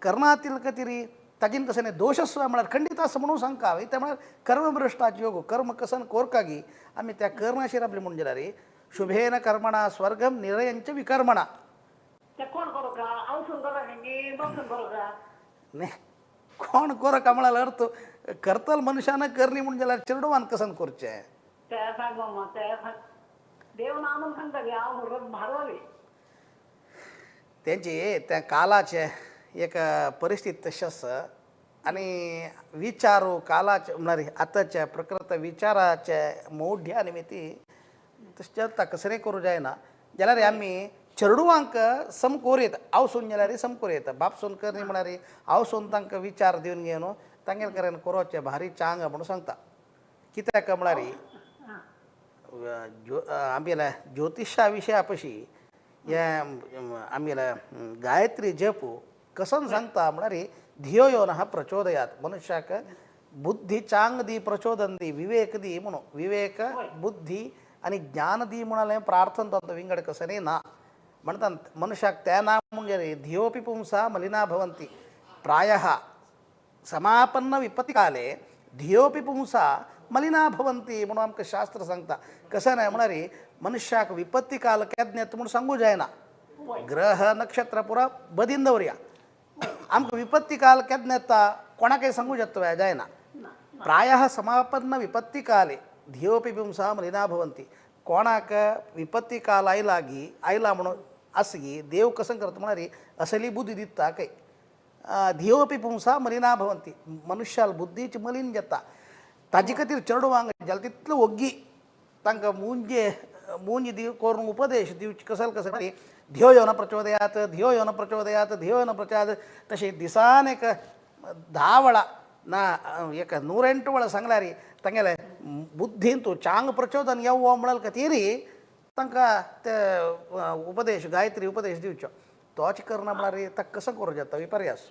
कर्णातील कितें ताजेन कशें दोश आसा म्हळ्यार खंडीत आसा म्हणून सांगता हांवें ते म्हळ्यार कर्मभ्रश्टाची योग कर्म कसन कोरकागी आमी त्या कर्णाचेर आपले म्हणून जाल्यार शुभेन कर्मणा स्वर्गम निरयंच विकर्मणा ते कोण करू का औषध करा की बसून करू का न्ही कोण कोरका म्हळ्यार अर्थ करतल मनशानं करणी म्हणून जाल्यार चेडवान कसन करचें ते सांग मग ते देव नामून सांगता की हांव भारवली तेंची त्या कालाचे एक परिस्थिती तशी आसा आनी विचारू कालाचे म्हळ्यार आतांच्या प्रकृत विचाराचे मौढ्या निमित्ती तशें कसरे करूं जायना जाल्यार आमी चेडवांक सम कोर येता हांव सोन जाल्यार सम कोर येता बाप सोन करनी म्हळ्यार हांव सोन तांकां विचार दिवन घेवन तांगेर करेन कोरोचें भारी चांग म्हणून सांगता कित्याक म्हळ्यार आमगेल्या ज्योतिशा विशया पशी हे आमगेल्या गायत्री जप कसन सांगता म्हळ्यार धियो यो नः प्रचोदयात मनुष्याक बुद्धी चांग दी प्रचोदन दी विवेक दी म्हणून विवेक बुद्धी आणि ज्ञान दी म्हणाले प्रार्थना तांचो विंगड कसरे ना म्हणटात मनुष्याक त्या ना म्हणजे धियोपि पुंसा मलिना भवन्ति प्रायः समापन्न विपत्ती काले धियोपि पुंसा मलिना भवन्ति म्हणून आमकां शास्त्र सांगता कसं नाही म्हणारी मनुष्याक विपत्ती काल केदनेत म्हणून सांगू जायना ग्रह नक्षत्र पुरा बदीन दवरया आमकां विपत्ती काल केदनेता कोणाकय सांगू जायना प्रायः समापन्न विपत्ती काले धियोपि पुंसा मलिना भवन्ति कोणाक विपत्ती काल आयला म्हणून आसगी देव कसं करता म्हळ्यार असली बुद्धी दिता काय धियोपि पुंसा मलिना भवन्ति मनुष्याल बुद्धीची मलीन जाता ताजे खातीर चेडवांक जाल्यार तितलो ओग्गी तांकां मुंज दिव करून उपदेश दिवचे कसं धियो यो न प्रचोदयात धियो यो न प्रचोदयात धियो यो न प्रचोदयात तशें दिसान एक 10 वेळा ना एक 108 वेळा सांगल्यार तांगेले बुद्धीन तूं चांग प्रचोदन येवो म्हणाल खातीर तांकां ते उपदेश गायत्री उपदेश दिवचो तोच करना म्हळ्यार ताका कसो करूं जाता विपर्यास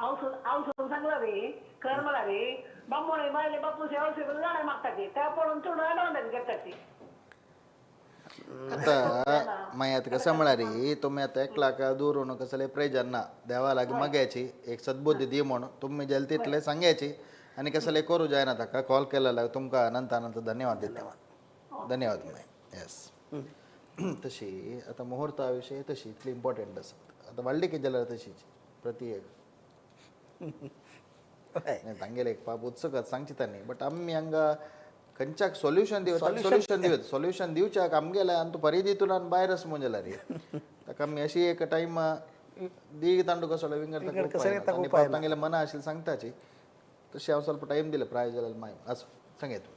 औषध सांगला रे कर म्हणा रे बांबोळे बायले बापू सेवा सेवा जाणे मागता की त्या पळून चूड अडवून घेतात ती आता मागीर आतां कसं म्हळ्यार तुमी आतां एकल्याक दुरून कसले प्रेजर ना देवा लागी मागयाची एक सद्बुद्धी दी म्हणून तुमी जेल तितले सांगायची आनी कसले करूं जायना ताका कॉल केलेला तुमकां अनंत अनंत धन्यवाद दिता धन्यवाद मागीर येस तशी आतां मुहूर्ता विशयी तशी इतली इम्पॉर्टंट आसा आतां व्हडली कितें जाल्यार तशीच प्रती एक तांगेले एक पाप उत्सुकात सांगची तांणी बट आमी हांगा खंयच्याक सोल्युशन सोल्युशन दिवच्याक आमगेले आनी तूं फरी दितून आनी भायर आसा म्हणजे जाल्यार ताका आमी अशी एक टायम दी तांडू कसो विंगड तांगेले मना आशिल्ली सांगताची तशी हांव ಸ್ವಲ್ಪ टायम दिले प्राय जाल्यार मागीर असो सांगे तूं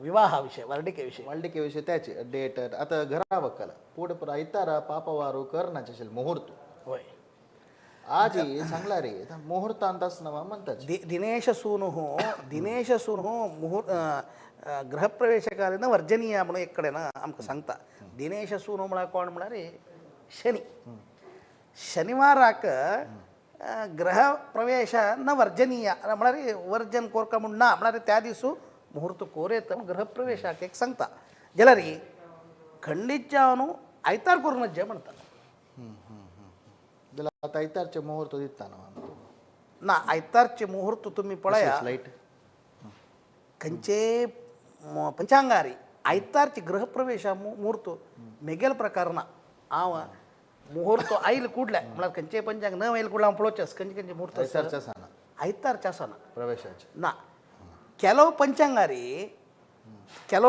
विवाहा विषय वर्डिके विषय त्याची डेट आतां घरा बक्कला पुढे पुरा आयतारा पापवारू कर्णाचे आशिल्ले मुहूर्त होय आज सांगला रे मुहूर्त अंतासना म्हणतात दिनेश सूनु गृहप्रवेशकालीन वर्जनीय म्हणून एक कडेन आमकां सांगता दिनेश सूनु म्हळ्यार कोण म्हळ्यार शनी शनिवाराक ग्रह प्रवेश न वर्जनीय म्हळ्यार वर्जन कोरका म्हूण ना म्हळ्यार त्या दिसू मुहूर्त कोरेत गृहप्रवेशाक एक सांगता जाल्यार खंडीत जावन आयतार करून जे म्हणटा जाल्यार आतां आयतारचे मुहूर्त दिता ना आयतारचे मुहूर्त तुमी पळया लायट खंयचे पंचांगारी आयतारची गृहप्रवेश मुहूर्त मेगेल प्रकारना आव मुहूर्त आईल कुडल्या मला खंचे पंचांग न वैल कुडला पळोचस खंचे खंचे मुहूर्त ಐತಾರ್ಚ ಸಾನ आयतारच्या सण ಪ್ರವೇಶಾಚೆ ना ಕೆಲವು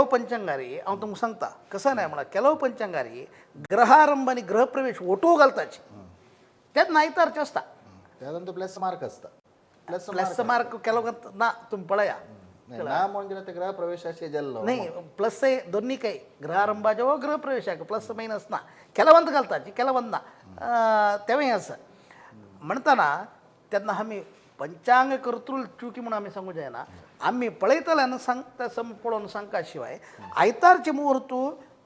पंचांगारी हांव तुमकां सांगता कसं नाही म्हणा ಕೆಲವು पंचांगारी ग्रहारंभ आणि गृहप्रवेश ओटो घालताची त्यात आयतारचे असता त्याದಂತೂ ಪ್ಲಸ್ ಮಾರ್ಕ್ असता प्लस मार्क ಕೆಲವು ना तुम्ही पळया ನಾ ಮುಂದಿನ ಗ್ರಹ ಪ್ರವೇಶಾಚೆ ಜಲ್ಲ नाही प्लस दोन्ही काही ग्रहारंभाच्या व गृहप्रवेशाक प्लस मायनस ना ಕೆಲವಂತ घालताची ಕೆಲವಂत ना तेव्हा असं म्हणताना त्यांना आम्ही पंचांग कर्तृल चुकी म्हणून आम्ही सांगू जाय ना आम्ही पळयतल्यानं सांगता पळोवन सांगता शिवाय आयतारचे मुहूर्त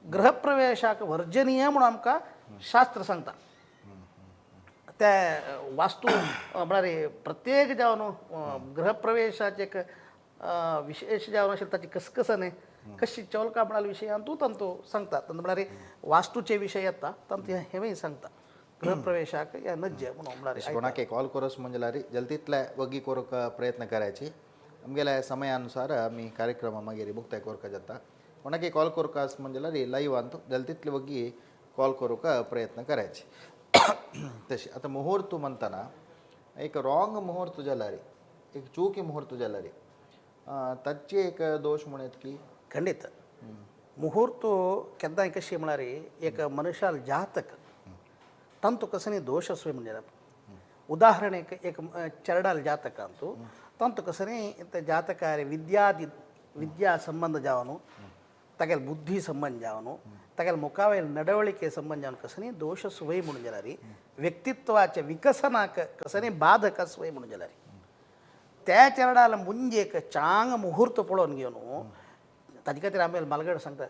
गृहप्रवेशाक वर्जनीय म्हणून आमकां शास्त्र सांगता त्या वास्तू म्हळ्यार प्रत्येक जावन गृहप्रवेशाचे एक विशेष जावन असेल ताची कसकसने कशी चौलका म्हणाल विशयांतू तंतू सांगतात म्हळ्यार वास्तूचे विशय येता तंतू हेवूय सांगता गृहप्रवेशाक या नज्य म्हणून म्हळ्यार कोणाके कॉल करोस म्हणजे जल्दीतल्या वगी कोरक प्रयत्न करायची आमगेल्या समयानुसार आम्ही कार्यक्रम मागीर मुक्ताय कोरक जाता कोणाके कॉल कोरकास म्हणजे लाईव्ह आणतो जल्दीतले वगी कॉल कोरक प्रयत्न करायचे तशी आता मुहूर्त म्हणताना एक रॉंग मुहूर्त जाला रे एक चुकी मुहूर्त जाला रे ताची एक दोष म्हणत की खंडित मुहूर्त केन्नाय कशी म्हळ्यार एक मनशाल जातक तंतु कसनी दोष असवे म्हणजे उदाहरणेक एक चरडाल जातक अंतू तंतु कसनी जातकारे विद्या संबंध जावनु तगेल बुद्धी संबंध जावनु तगेल मुखावेल नडवळिके संबंध जावन कसनी दोष सुवय म्हणून जाल्यारी व्यक्तित्वाच्या विकसनाक कसनी बाधक सुवय म्हणून जाल्यारी त्या चरडाला मुंजे एक चांग मुहूर्त पळोवन घेवन ताजे खातीर आमी मालगड सांगता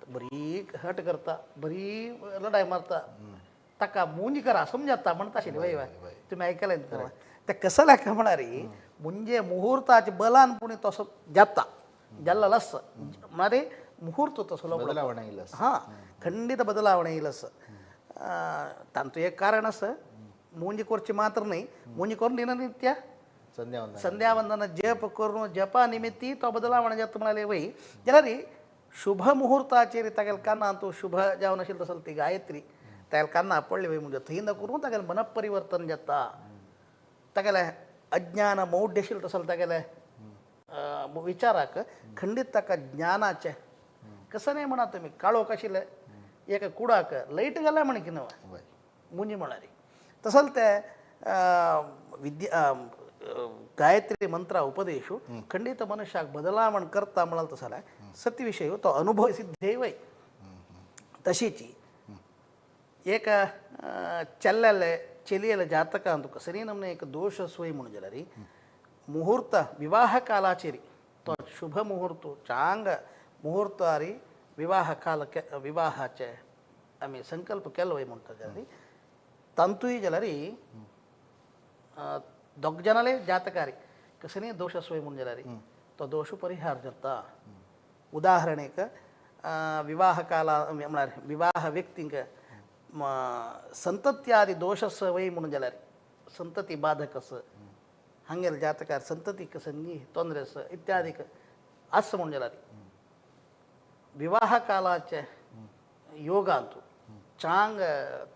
बरी हट करता बरी लढाई मारता ताका मुंज करा समजता म्हणता आशिल्ली वय तुम्ही ऐकलें ते कसं लायक म्हणारी म्हणजे मुहूर्ताचे बलान पुणे तसो जाता जाल्ला लस म्हणारे मुहूर्त तसो ಬದಲಾವಣೆ ಇಲ್ಲ हां खंडित बदलावणे येईल असं तांतू एक कारण असं मुंजी कोरची मात्र नाही मुंजी करून दिननित्य ಸಂಧ್ಯಾವಂದನ संध्यावंदन जप करून जपा निमित्ती तो बदलावणे जात म्हणाले वय जाल्यार शुभ मुहूर्ताचेर तागेले कान्ना तूं शुभ जावन आशिल्ली तसली ती गायत्री तागेले कान्ना पडले वय म्हणजे थंय न करून तागेले मनपरिवर्तन जाता तागेले अज्ञान मौढ्य आशिल्लें तसलें तागेले विचाराक खंडीत ताका ज्ञानाचे कसं नाही म्हणा तुम्ही काळोख आशिल्ले एक कुडाक लायट घाला म्हण की न्हय मुंजी म्हणारी तसलं ते गायत्री मंत्र उपदेशू खंडित मनुष्याक बदलावण करता म्हणाल तसं सत्य विषय तो अनुभव सिद्धे वय तशीची एक चल्लेले चलियले जातक अंत कसरी नमने एक दोष सोय म्हणून जाल्यार मुहूर्त विवाह कालाचेरी तो शुभ मुहूर्त चांग मुहूर्तारी विवाह कालಕ್ಕೆ विवाहाचे आम्ही संकल्प केलो वय म्हणटा जाल्यार तंतूय जाल्यार दोग जनाले जातकारी कसनी दोष सोय म्हणून जाल्यार तो दोष परिहार जाता उदाहरणेक विवाह काला म्हळ्यार विवाह व्यक्तींक संतत्यादी दोष वय म्हणून जाल्यार संतती बाधक हांगेल जातकार संततीक संगी ತೊಂದರೆ इत्यादीक असं म्हणून जाल्यार विवाह कालाचे योगांतू चांग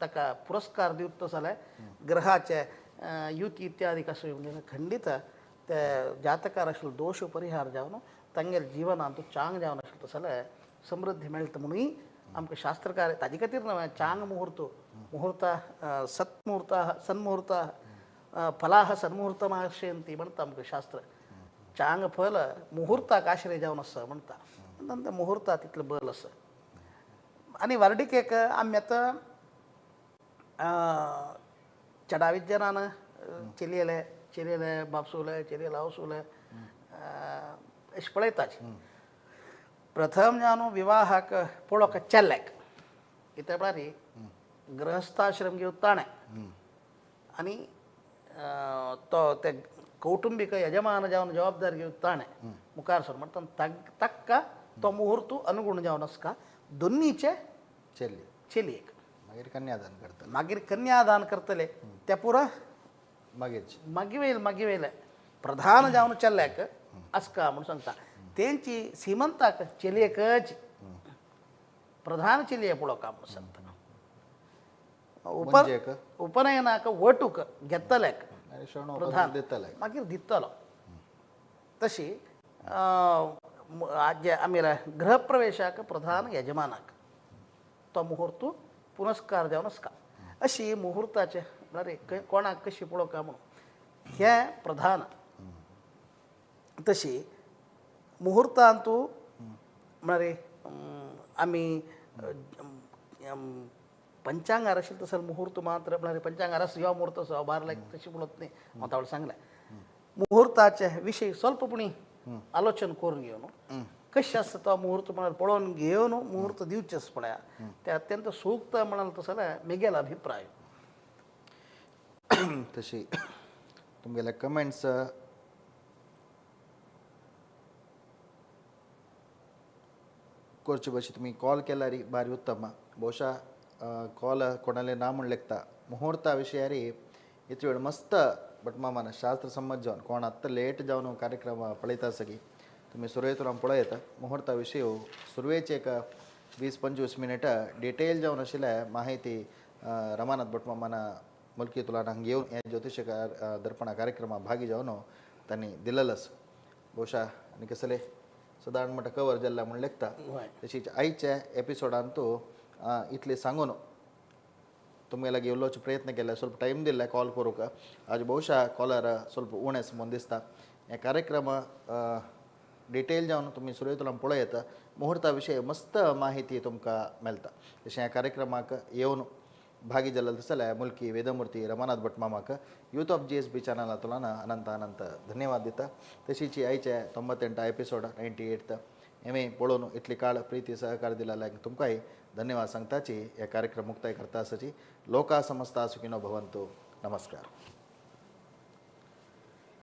ताका पुरस्कार दिवता जाल्यार ग्रहाचे युती इत्यादी कसं म्हणजे खंडित ते जातकार आशिल्लो दोष परिहार जावन तांगेर जिवनांतू चांग जावन आशिल्लो जाल्यार समृद्धी मेळटा म्हणून आमकां शास्त्रकार ताजे खातीर चांग मुहूर्त सत्मुहूर्त सन्मुहूर्त फलाह सन्मुहूर्तमाश्रयंती म्हणटा आमकां शास्त्र चांग फल मुहूर्ताक आश्रय जावन आसा म्हणटा नंतर मुहूर्ता तितलें बल आसा आनी वार्डीक एक आमी आतां चडावीत जनान चलयले बापसूले चलयले आवसूले अशें पळयताच प्रथम जावन विवाहाक पळोवक चल्ल्याक कित्याक म्हळ्यार गृहस्थाश्रम घेवन ताणें आनी तो ते कौटुंबीक यजमान जावन जबाबदारी घेवन ताणें मुखार सर म्हणटा ताका तो मुहूर्त अनुगुण जावन आसका दोनीचे चलयेक मागीर कन्यादान करतले त्या पुरा मागी वयले प्रधान जावन चल्ल्याक आसका म्हूण सांगता तेंची श्रीमंताक चलयेकच प्रधान चलये पळो काम संत म्हणजे का? उपनयनाक वटूक घेतल्याक आनी शेणो प्रधान दितले मागीर दितलो तशी जे आमी गृहप्रवेशाक प्रधान यजमानाक तो मुहूर्त पुनस्कार जावन आसता अशी मुहूर्ताचे म्हळ्यार कोणाक कशी पळोवका म्हणून हे प्रधान तशी मुहूर्तांतू म्हळ्यार आमी पंचांगार आशिल्ले तसो मुहूर्त मात्र म्हळ्यार पंचांगार आसा यो मुहूर्त असो बार लायक तशी पळोवत न्ही हांव तावळ सांगलें मुहूर्ताचे विशयी स्वल्पपणी आलोचन करून घेवन कशें आसता तो मुहूर्त म्हळ्यार पळोवन घेवन मुहूर्त दिवचेच पळया ते अत्यंत सूक्त म्हणाल तसो जाल्यार मेगेल अभिप्राय तशी तुमगेले कमेंट्स करचे भाशेन तुमी कॉल केल्यार बारी उत्तम ಬಹುಶಃ कॉल कोणाले ना म्हण लेखता मुहूर्ता विशयारी इतले वेळ मस्त बट मामान शास्त्र संमत जावन कोण आत्ता लेट जावन कार्यक्रम पळयता सगी तुमी सुरवेतून आमी पळयता मुहूर्ता विशयी सुरवेची एक 20-25 मिनिट डिटेल जावन आशिल्ले माहिती रमानाथ भट मामान मुल्की तुलानाक घेवन हे ज्योतिष दर्पणा कार्यक्रमात भागी जावन तांणी दिलेलंच ಬಹುಶಃ आनी कसले सादारण म्हणटा कवर जाल्ला म्हण लेखता तशीच आयच्या एपिसोडांतू इतले सांगून तुमगे लागीं येवलोचे प्रयत्न केले ಸ್ವಲ್ಪ टायम दिल्ले कॉल करूंक आज ಬಹುಶಃ कॉलर ಸ್ವಲ್ಪ उणें म्हूण दिसता हे कार्यक्रम डिटेल जावन तुमी सुरयतलो पळयत मुहूर्ता विशयी मस्त माहिती तुमकां मेळटा तशें ह्या कार्यक्रमाक येवन भागी जाल्ले दिसले मुल्की वेदमूर्ती रमानाथ भट मामाक यूथ ऑफ GSB चॅनलांतल्यान अनंत अनंत धन्यवाद दिता तशीच आयचे 98 एपिसोड 98 हेमे पळोवन इतली काळ प्रीती सहकार दिला तुमकांय धन्यवाद सांगताची हे कार्यक्रम मुक्ताय करता आसाची लोका समस्ता सुखिनो भवंतु नमस्कार.